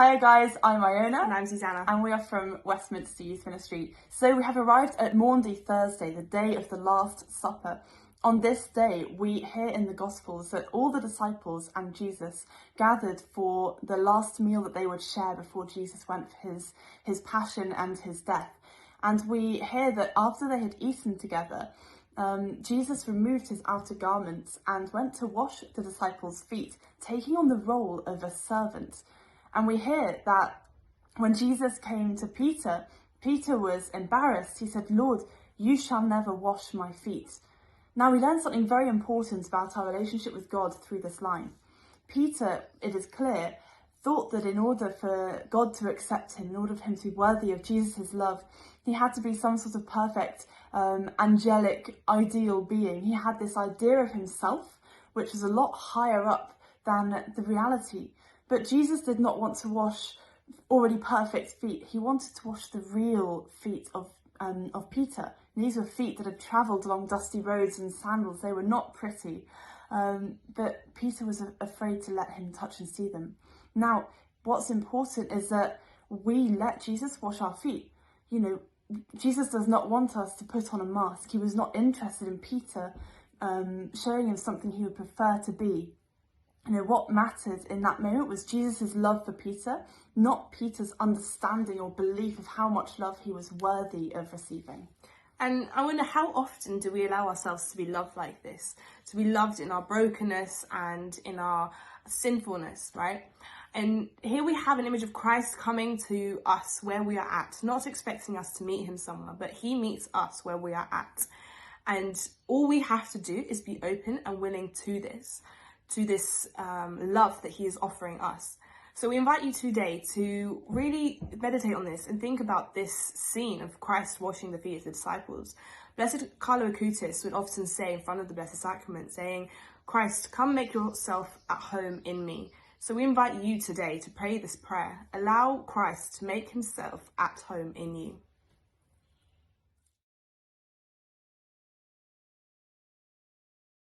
Hi guys, I'm Iona. And I'm Zuzanna. And we are from Westminster Youth Ministry. So we have arrived at Maundy Thursday, the day of the Last Supper. On this day, we hear in the Gospels that all the disciples and Jesus gathered for the last meal that they would share before Jesus went for his passion and his death. And we hear that after they had eaten together, Jesus removed his outer garments and went to wash the disciples' feet, taking on the role of a servant. And we hear that when Jesus came to Peter, Peter was embarrassed. He said, "Lord, you shall never wash my feet." Now we learn something very important about our relationship with God through this line. Peter, it is clear, thought that in order for God to accept him, in order for him to be worthy of Jesus' love, he had to be some sort of perfect, angelic, ideal being. He had this idea of himself, which was a lot higher up than the reality. But Jesus did not want to wash already perfect feet. He wanted to wash the real feet of Peter. And these were feet that had travelled along dusty roads in sandals. They were not pretty, but Peter was afraid to let him touch and see them. Now, what's important is that we let Jesus wash our feet. You know, Jesus does not want us to put on a mask. He was not interested in Peter showing him something he would prefer to be. You know, what mattered in that moment was Jesus' love for Peter, not Peter's understanding or belief of how much love he was worthy of receiving. And I wonder, how often do we allow ourselves to be loved like this? To be loved in our brokenness and in our sinfulness, right? And here we have an image of Christ coming to us where we are at, not expecting us to meet him somewhere, but he meets us where we are at. And all we have to do is be open and willing to this love that he is offering us. So we invite you today to really meditate on this and think about this scene of Christ washing the feet of the disciples. Blessed Carlo Acutis would often say in front of the Blessed Sacrament, saying, "Christ, come make yourself at home in me." So we invite you today to pray this prayer. Allow Christ to make himself at home in you.